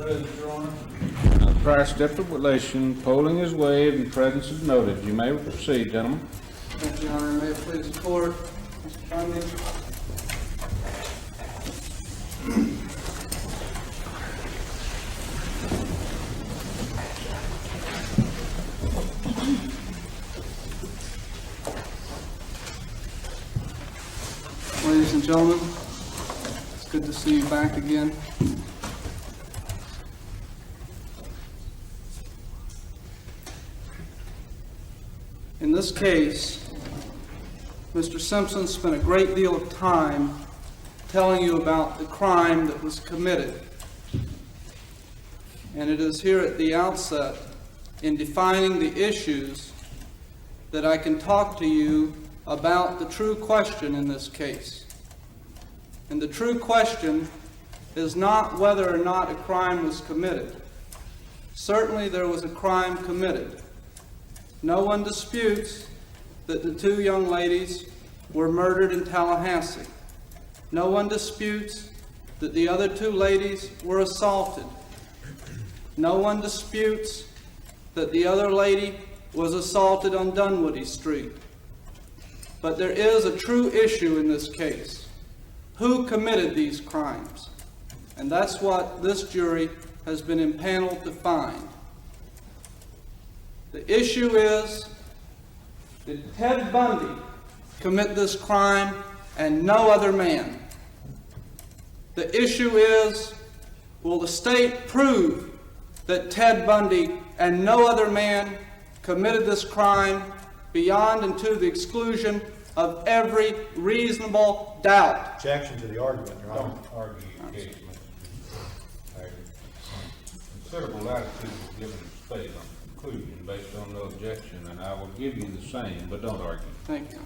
present, Your Honor. Prior stipulation, polling is waived and presence is noted. You may proceed, gentlemen. Thank you, Your Honor. May it please the court, Mr. Bundy. Ladies and gentlemen, it's good to see you back again. In this case, Mr. Simpson spent a great deal of time telling you about the crime that was committed. And it is here at the outset, in defining the issues, that I can talk to you about the true question in this case. And the true question is not whether or not a crime was committed. Certainly there was a crime committed. No one disputes that the two young ladies were murdered in Tallahassee. No one disputes that the other two ladies were assaulted. No one disputes that the other lady was assaulted on Dunwoody Street. But there is a true issue in this case. Who committed these crimes? And that's what this jury has been impaneled to find. The issue is, did Ted Bundy commit this crime and no other man? The issue is, will the state prove that Ted Bundy and no other man committed this crime beyond and to the exclusion of every reasonable doubt? Objection to the argument, Your Honor. Don't argue your case, Mr. Hager. Considerable latitude is given to state on conclusion based on no objection, and I will give you the same, but don't argue. Thank you.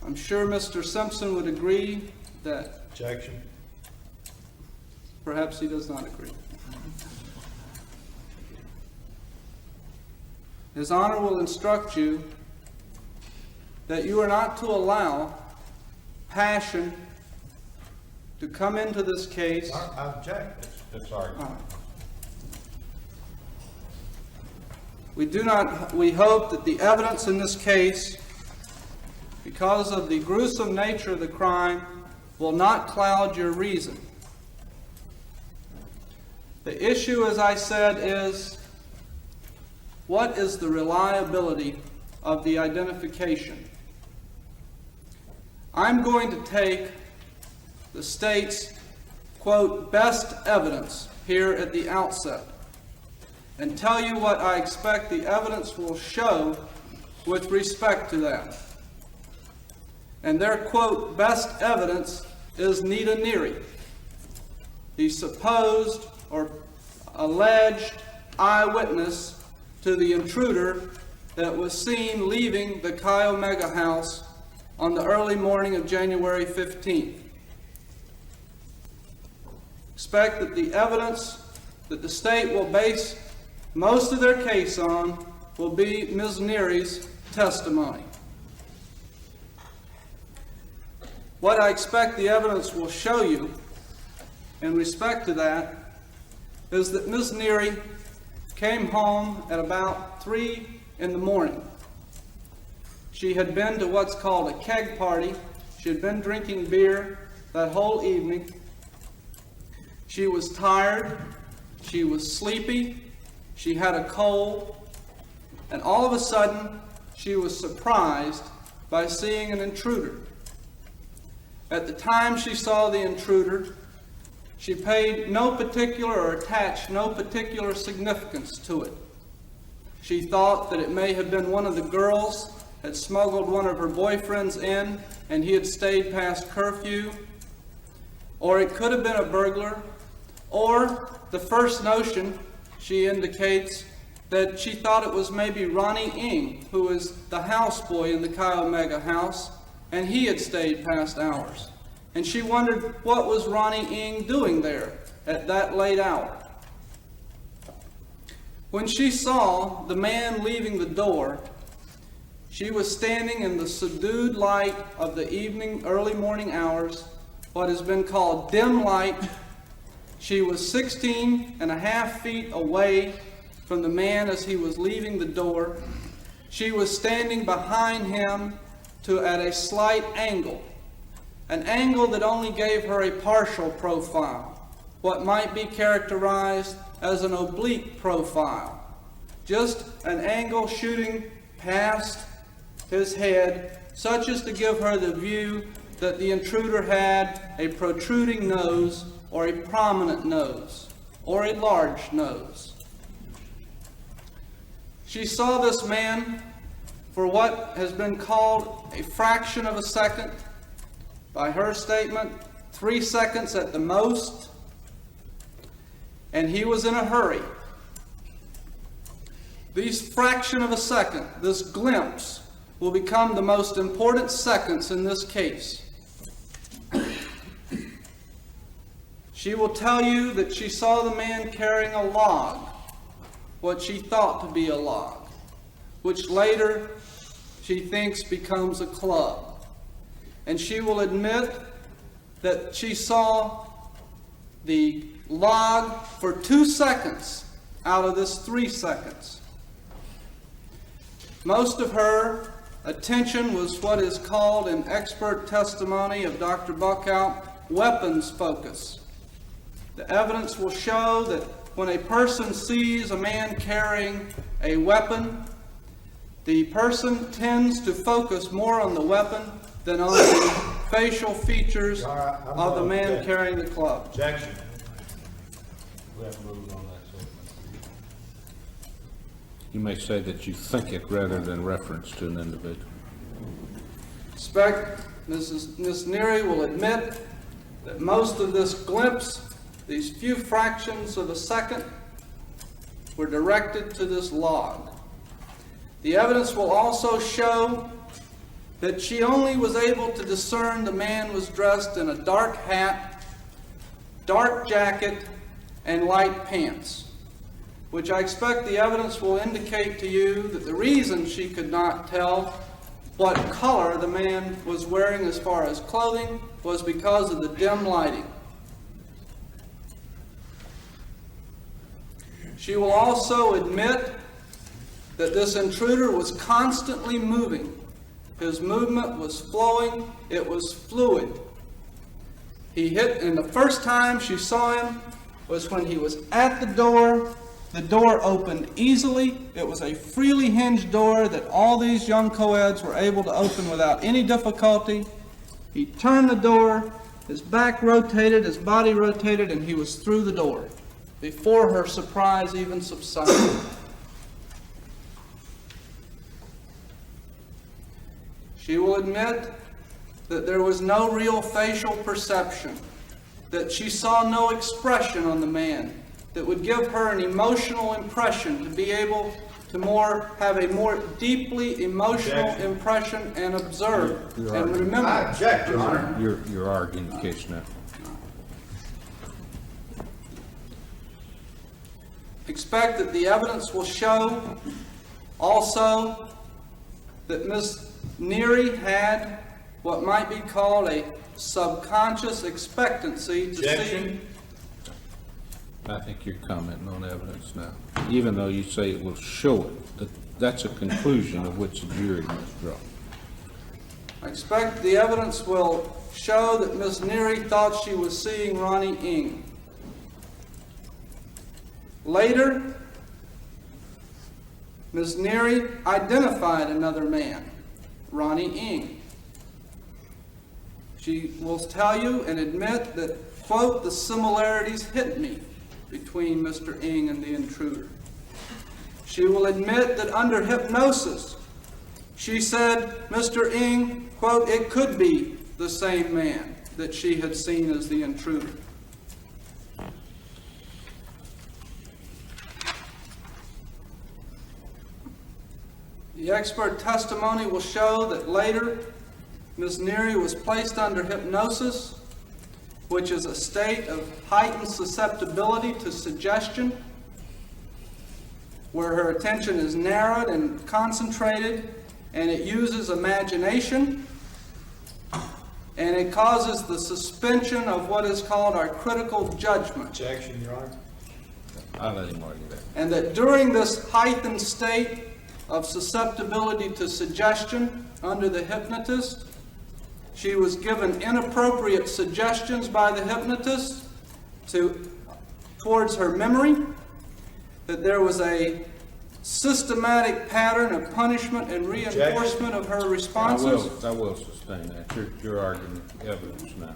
I'm sure Mr. Simpson would agree that Objection. perhaps he does not agree. His Honor will instruct you that you are not to allow passion to come into this case. I object. That's argument. We hope that the evidence in this case, because of the gruesome nature of the crime, will not cloud your reason. The issue, as I said, is what is the reliability of the identification? I'm going to take the state's, quote, best evidence here at the outset and tell you what I expect the evidence will show with respect to that. And their, quote, best evidence is Nita Neary, the supposed or alleged eyewitness to the intruder that was seen leaving the Chi Omega house on the early morning of January 15th. Expect that the evidence that the state will base most of their case on will be Ms. Neary's testimony. What I expect the evidence will show you in respect to that is that Ms. Neary came home at about 3 in the morning. She had been to what's called a keg party. She had been drinking beer that whole evening. She was tired. She was sleepy. She had a cold. And all of a sudden, she was surprised by seeing an intruder. At the time she saw the intruder, she paid no particular or attached no particular significance to it. She thought that it may have been one of the girls had smuggled one of her boyfriends in and he had stayed past curfew, or it could have been a burglar, or the first notion she indicates that she thought it was maybe Ronnie Ng, who was the houseboy in the Chi Omega house, and he had stayed past hours. And she wondered what was Ronnie Ng doing there at that late hour. When she saw the man leaving the door, she was standing in the subdued light of the evening, early morning hours, what has been called dim light. She was 16 and a half feet away from the man as he was leaving the door. She was standing behind him at a slight angle, an angle that only gave her a partial profile, what might be characterized as an oblique profile, just an angle shooting past his head, such as to give her the view that the intruder had a protruding nose, or a prominent nose, or a large nose. She saw this man for what has been called a fraction of a second. By her statement, 3 seconds at the most, and he was in a hurry. These fraction of a second, this glimpse, will become the most important seconds in this case. She will tell you that she saw the man carrying a log, what she thought to be a log, which later she thinks becomes a club. And she will admit that she saw the log for 2 seconds out of this 3 seconds. Most of her attention was what is called in expert testimony of Dr. Buckout, weapons focus. The evidence will show that when a person sees a man carrying a weapon, the person tends to focus more on the weapon than on the facial features of the man carrying the club. Objection. We have rules on that, so. You may say that you think it rather than reference to an individual. Expect Ms. Neary will admit that most of this glimpse, these few fractions of a second, were directed to this log. The evidence will also show that she only was able to discern the man was dressed in a dark hat, dark jacket, and light pants, which I expect the evidence will indicate to you that the reason she could not tell what color the man was wearing as far as clothing was because of the dim lighting. She will also admit that this intruder was constantly moving. His movement was flowing, it was fluid. And the first time she saw him was when he was at the door. The door opened easily. It was a freely hinged door that all these young co-eds were able to open without any difficulty. He turned the door, his back rotated, his body rotated, and he was through the door before her surprise even subsided. She will admit that there was no real facial perception, that she saw no expression on the man that would give her an emotional impression, to be able to have a more deeply emotional impression and observe and remember. I object, Your Honor. You're arguing the case now. Expect that the evidence will show also that Ms. Neary had what might be called a subconscious expectancy to see. I think you're commenting on evidence now, even though you say it will show it. That's a conclusion of which the jury must draw. I expect the evidence will show that Ms. Neary thought she was seeing Ronnie Ng. Later, Ms. Neary identified another man, Ronnie Ng. She will tell you and admit that, quote, the similarities hit me between Mr. Ng and the intruder. She will admit that under hypnosis, she said, Mr. Ng, quote, it could be the same man that she had seen as the intruder. The expert testimony will show that later, Ms. Neary was placed under hypnosis, which is a state of heightened susceptibility to suggestion, where her attention is narrowed and concentrated, and it uses imagination. and it causes the suspension of what is called our critical judgment. Objection, Your Honor. I'll let him argue that. And that during this heightened state of susceptibility to suggestion under the hypnotist, she was given inappropriate suggestions by the hypnotist towards her memory, that there was a systematic pattern of punishment and reinforcement of her responses. I will sustain that. You're arguing evidence now.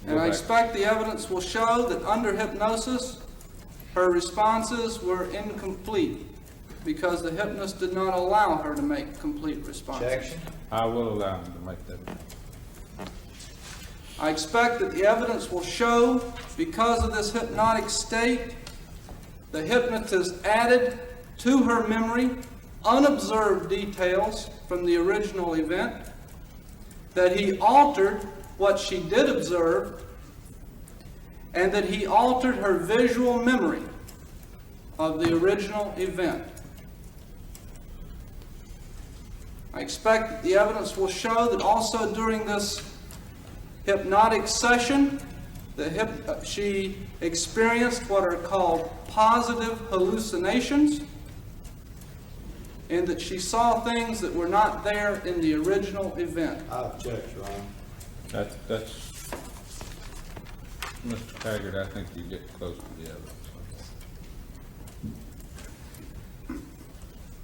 And I expect the evidence will show that under hypnosis, her responses were incomplete because the hypnotist did not allow her to make complete responses. Objection. I will allow him to make that. I expect that the evidence will show, because of this hypnotic state, the hypnotist added to her memory unobserved details from the original event, that he altered what she did observe, and that he altered her visual memory of the original event. I expect that the evidence will show that also during this hypnotic session, she experienced what are called positive hallucinations, and that she saw things that were not there in the original event. I object, Your Honor. That's, Mr. Taggart, I think you get close to the evidence.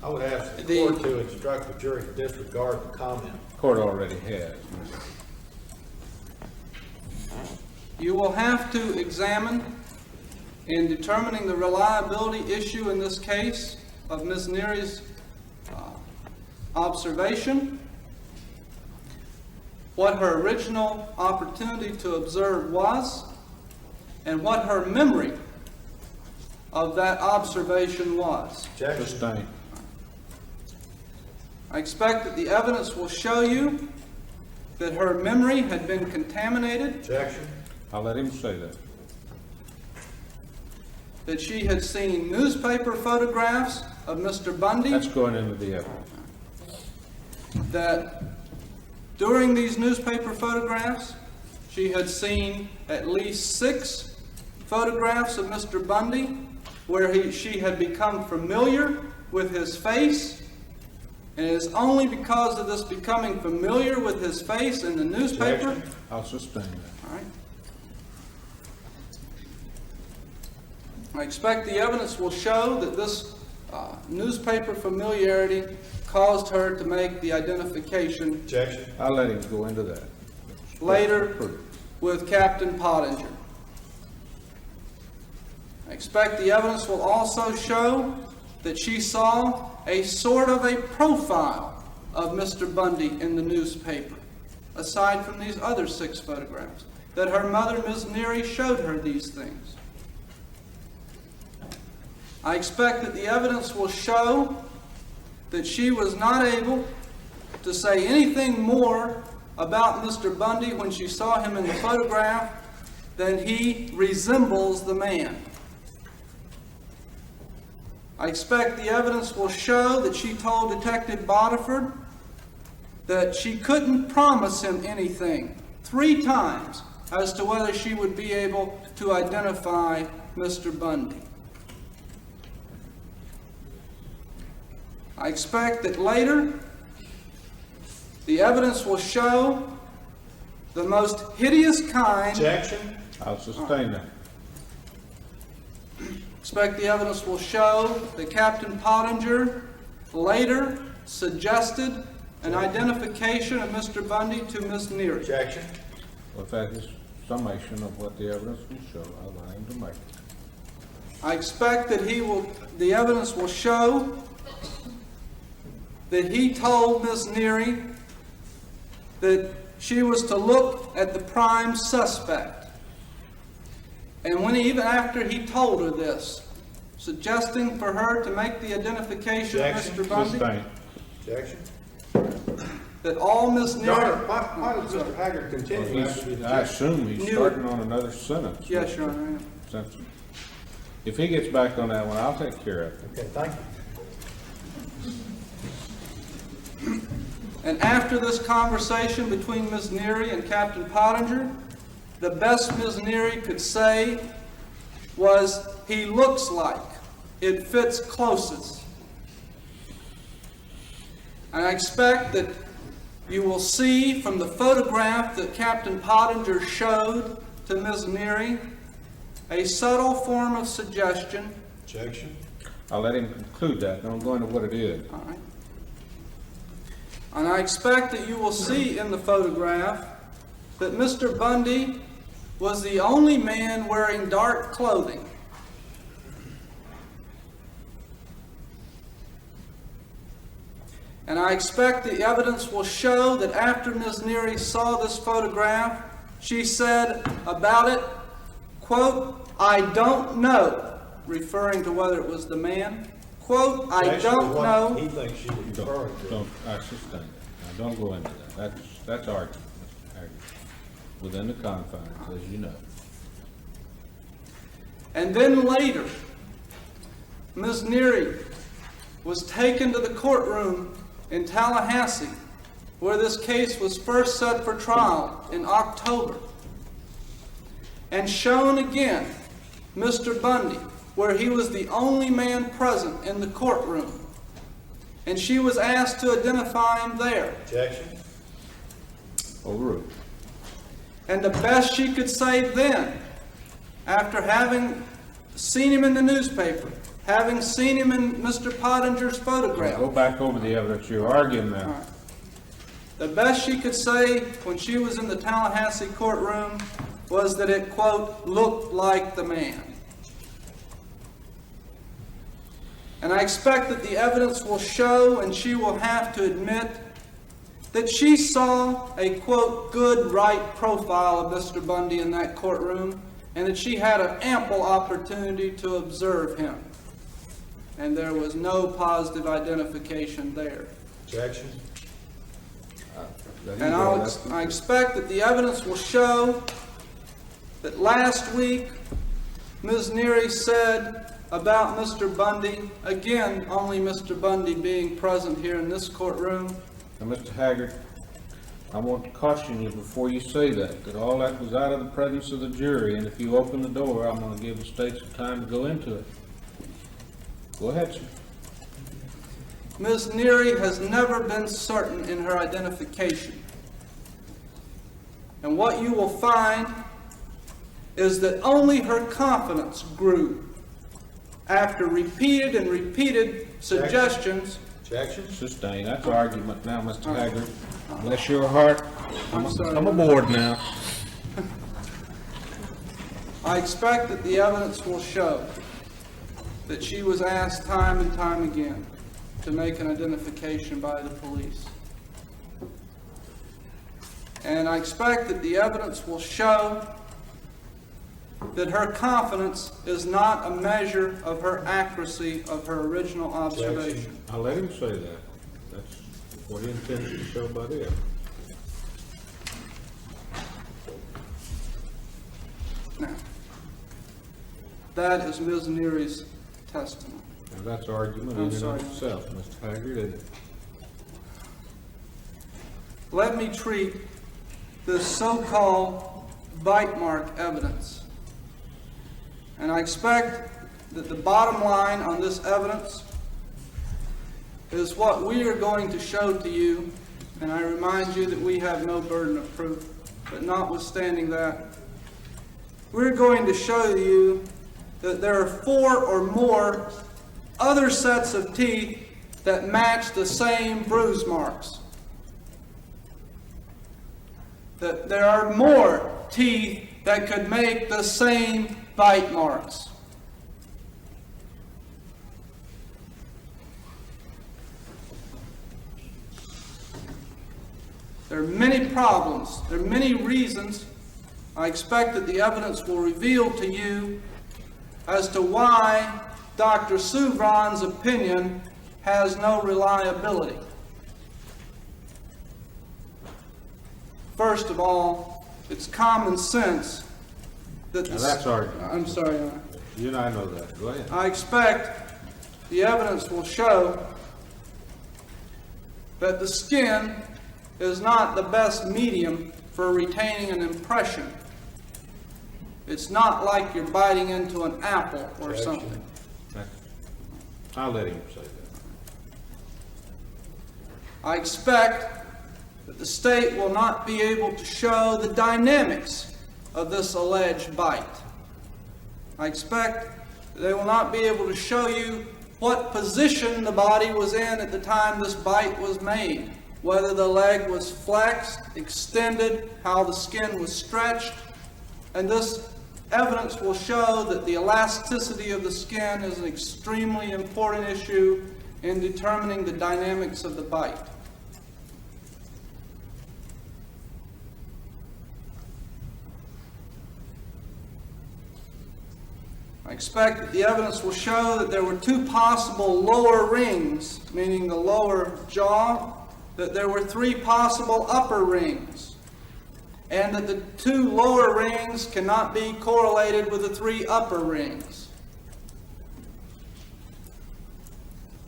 I would ask the court to instruct the jury to disregard the comment. Court already has. You will have to examine, in determining the reliability issue in this case of Ms. Neary's observation, what her original opportunity to observe was, and what her memory of that observation was. Objection. Sustain. I expect that the evidence will show you that her memory had been contaminated, Objection. I'll let him say that. that she had seen newspaper photographs of Mr. Bundy, That's going into the evidence. that during these newspaper photographs, she had seen at least 6 photographs of Mr. Bundy where she had become familiar with his face. And it is only because of this becoming familiar with his face in the newspaper. Objection. I'll sustain that. All right. I expect the evidence will show that this newspaper familiarity caused her to make the identification Objection. I'll let him go into that. later with Captain Pottinger. I expect the evidence will also show that she saw a sort of a profile of Mr. Bundy in the newspaper, aside from these other 6 photographs, that her mother, Ms. Neary, showed her these things. I expect that the evidence will show that she was not able to say anything more about Mr. Bundy when she saw him in the photograph than he resembles the man. I expect the evidence will show that she told Detective Bodiford that she couldn't promise him anything 3 times as to whether she would be able to identify Mr. Bundy. I expect that later the evidence will show the most hideous kind. Objection. I'll sustain that. Expect the evidence will show that Captain Pottinger later suggested an identification of Mr. Bundy to Miss Neary. Objection. Well, if that is summation of what the evidence will show, I'll allow him to make it. I expect that the evidence will show that he told Miss Neary that she was to look at the prime suspect. And even after he told her this, suggesting for her to make the identification of Objection. Mr. Bundy, Sustain. Objection. that all Miss Your Honor, Neary... why does Mr. Haggard continue after the I objection? assume he's Knew it. starting on another sentence. Yes, Your Honor. Simpson. If he gets back on that one, I'll take care of it. Okay, thank you. And after this conversation between Ms. Neary and Captain Pottinger, the best Ms. Neary could say was, "He looks like, it fits closest." And I expect that you will see from the photograph that Captain Pottinger showed to Ms. Neary a subtle form of suggestion. Objection? I'll let him conclude that, don't go into what it is. All right. And I expect that you will see in the photograph that Mr. Bundy was the only man wearing dark clothing. And I expect the evidence will show that after Ms. Neary saw this photograph, she said about it, quote, "I don't know," referring to whether it was the man. Quote, "I Actually, don't what know." he thinks she was referring to. Don't, I sustain that. Now, don't go into that. That's argument, Mr. Haggard, within the confines, as you know. And then later, Ms. Neary was taken to the courtroom in Tallahassee, where this case was first set for trial in October, and shown again Mr. Bundy, where he was the only man present in the courtroom, and she was asked to identify him there. Objection? Overruled. And the best she could say then, after having seen him in the newspaper, having seen him in Mr. Pottinger's photograph, Go back over the evidence you're arguing now. all right, the best she could say when she was in the Tallahassee courtroom was that it, quote, "looked like the man." And I expect that the evidence will show, and she will have to admit, that she saw a, quote, "good right profile" of Mr. Bundy in that courtroom, and that she had an ample opportunity to observe him. And there was no positive identification there. Objection? Let him And go. That's- I expect that the evidence will show that last week, Ms. Neary said about Mr. Bundy, again, only Mr. Bundy being present here in this courtroom, Now, Mr. Haggard, I want to caution you before you say that all that was out of the presence of the jury, and if you open the door, I'm going to give the state some time to go into it. Go ahead, sir. Ms. Neary has never been certain in her identification. And what you will find is that only her confidence grew after repeated and repeated suggestions. Objection? Sustain. That's argument now, Mr. Haggard. Bless your heart. I'm sorry. Come aboard now. I expect that the evidence will show that she was asked time and time again to make an identification by the police. And I expect that the evidence will show that her confidence is not a measure of her accuracy of her original observation. I'll let him say that. That's what he intends to show by the evidence. Now, that is Ms. Neary's testimony. Now, that's argument I'm in and sorry. of itself, Mr. Haggard, isn't it? Let me treat this so-called bite mark evidence. And I expect that the bottom line on this evidence is what we are going to show to you, and I remind you that we have no burden of proof, but notwithstanding that, we're going to show you that there are 4 or more other sets of teeth that match the same bruise marks. That there are more teeth that could make the same bite marks. There are many problems, there are many reasons. I expect that the evidence will reveal to you as to why Dr. Souvron's opinion has no reliability. First of all, it's common sense that Now, that's argument. I'm sorry. You and I know that. Go ahead. I expect the evidence will show that the skin is not the best medium for retaining an impression. It's not like you're biting into an apple or Objection. something. I'll let him say that. I expect that the state will not be able to show the dynamics of this alleged bite. I expect that they will not be able to show you what position the body was in at the time this bite was made, whether the leg was flexed, extended, how the skin was stretched, and this evidence will show that the elasticity of the skin is an extremely important issue in determining the dynamics of the bite. I expect that the evidence will show that there were two possible lower rings, meaning the lower jaw, that there were three possible upper rings, and that the two lower rings cannot be correlated with the three upper rings.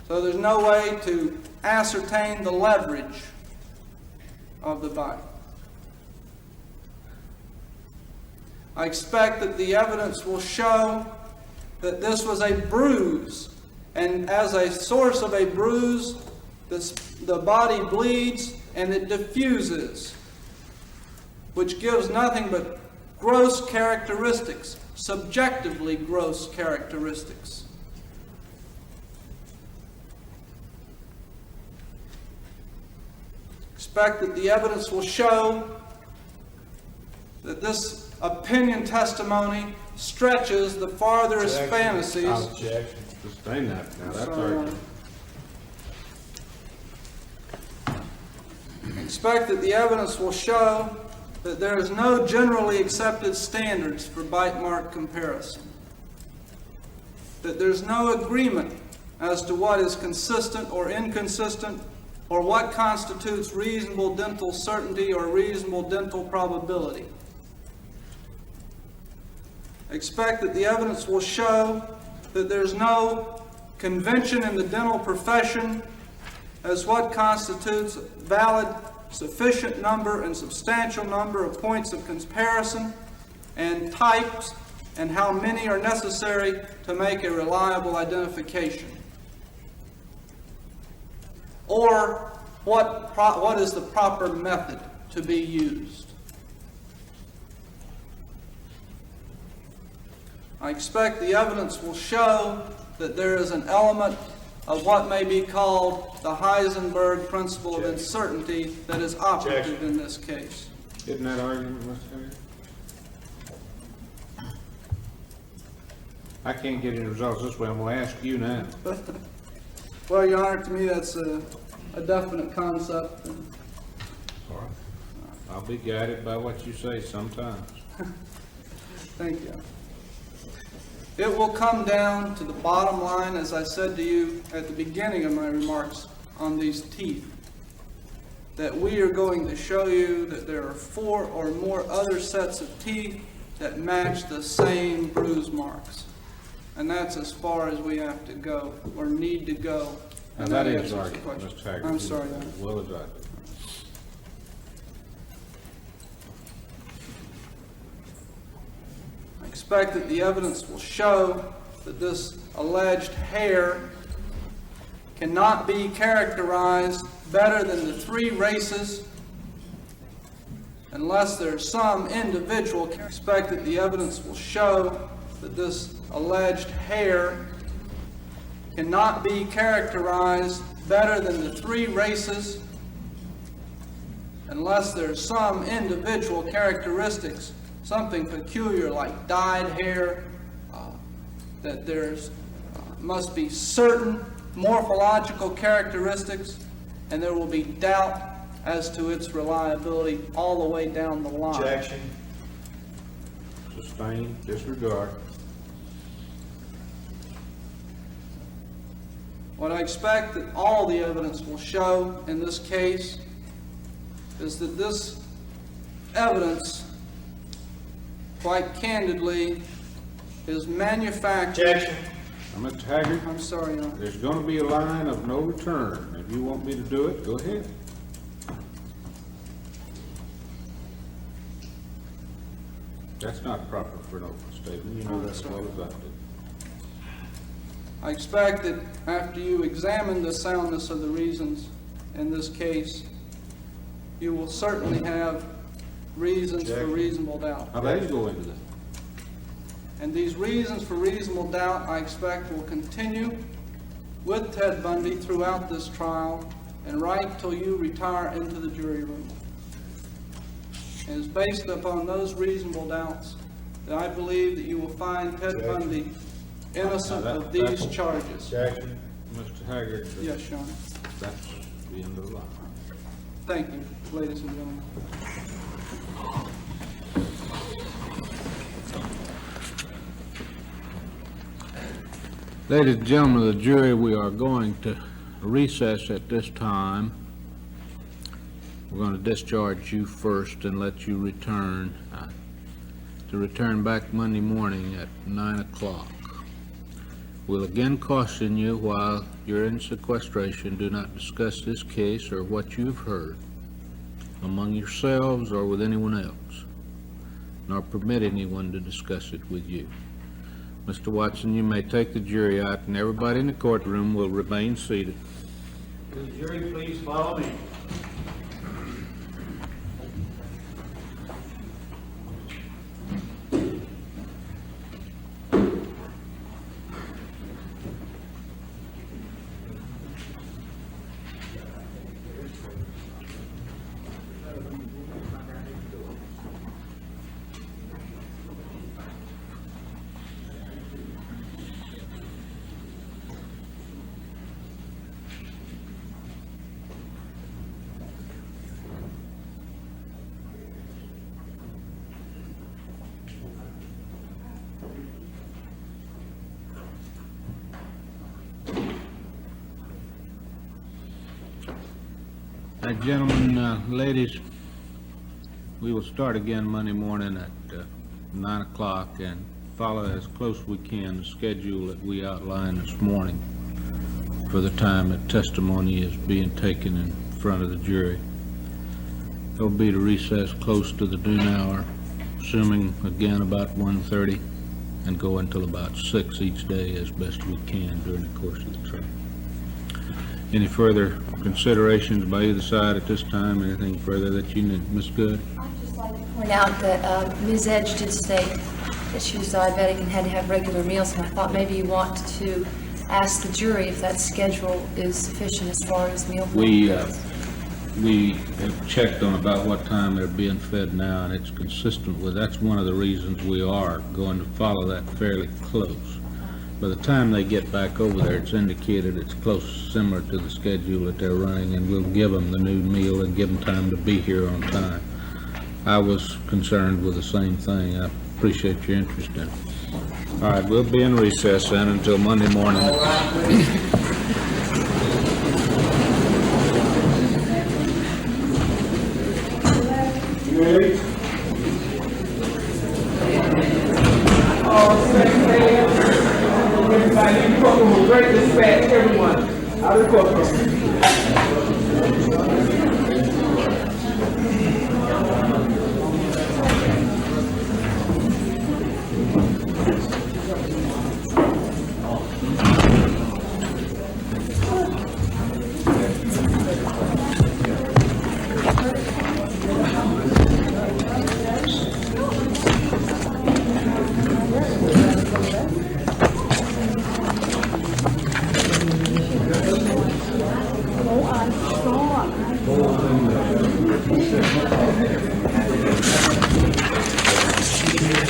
So there's no way to ascertain the leverage of the bite. I expect that the evidence will show that this was a bruise, and as a source of a bruise, the body bleeds and it diffuses, which gives nothing but gross characteristics, subjectively gross characteristics. Expect that the evidence will show that this opinion testimony stretches the farthest Objection. fantasies. Objection. Sustain that now, that's Sorry. argument. Expect that the evidence will show that there is no generally accepted standards for bite mark comparison. That there's no agreement as to what is consistent or inconsistent, or what constitutes reasonable dental certainty or reasonable dental probability. Expect that the evidence will show that there's no convention in the dental profession as what constitutes valid, sufficient number and substantial number of points of comparison and types, and how many are necessary to make a reliable identification. Or what is the proper method to be used. I expect the evidence will show that there is an element of what may be called the Heisenberg principle of uncertainty that is operative in this case. Isn't that argument, Mr. Henry? I can't get any results this way, I'm gonna ask you now. Well, Your Honor, to me that's a definite concept. All right. I'll be guided by what you say sometimes. Thank you. It will come down to the bottom line, as I said to you at the beginning of my remarks on these teeth, that we are going to show you that there are 4 or more other sets of teeth that match the same bruise marks. And that's as far as we have to go, or need to go. Now And that answers is the argument, question. Mr. Taggart. I'm sorry, Your Honor. As well as I do. I expect that the evidence will show that this alleged hair cannot be characterized better than the 3 races unless there's some individual. I expect that the evidence will show that this alleged hair cannot be characterized better than the 3 races unless there's some individual characteristics, something peculiar like dyed hair, that there's must be certain morphological characteristics, and there will be doubt as to its reliability all the way down the line. Objection. Sustain, disregard. What I expect that all the evidence will show in this case is that this evidence, quite candidly, is manufactured. Objection. Now, Mr. Haggard, I'm sorry, Your Honor. there's gonna be a line of no return. If you want me to do it, go ahead. That's not proper for an open statement, you know that as well as I do. I expect that after you examine the soundness of the reasons in this case, you will certainly have reasons for reasonable doubt. I'll let you go into that. And these reasons for reasonable doubt, I expect, will continue with Ted Bundy throughout this trial and right till you retire into the jury room. And it's based upon those reasonable doubts that I believe that you will find Ted Bundy innocent of these charges. Jackson? Mr. Haggard, Yes, Sean. that's the end of the line. Thank you, ladies and gentlemen. Ladies and gentlemen of the jury, we are going to recess at this time. We're going to discharge you first and let you return, to return back Monday morning at 9 o'clock. We'll again caution you while you're in sequestration, do not discuss this case or what you've heard among yourselves or with anyone else, nor permit anyone to discuss it with you. Mr. Watson, you may take the jury out, and everybody in the courtroom will remain seated. Will the jury please follow me? Gentlemen, ladies, we will start again Monday morning at 9 o'clock and follow as close as we can the schedule that we outlined this morning for the time that testimony is being taken in front of the jury. There'll be to recess close to the noon hour, assuming again about 1:30, and go until about 6 each day as best we can during the course of the trial. Any further considerations by either side at this time? Anything further that you need? Ms. Good? I'd just like to point out that Ms. Edge did state that she was diabetic and had to have regular meals, and I thought maybe you want to ask the jury if that schedule is sufficient as far as meal plans. We have checked on about what time they're being fed now, and it's consistent with, that's one of the reasons we are going to follow that fairly close. By the time they get back over there, it's indicated it's close, similar to the schedule that they're running, and we'll give them the new meal and give them time to be here on time. I was concerned with the same thing. I appreciate your interest in it. All right, we'll be in recess then until Monday morning. Everybody in the courtroom with great respect, everyone. Out of the courtroom.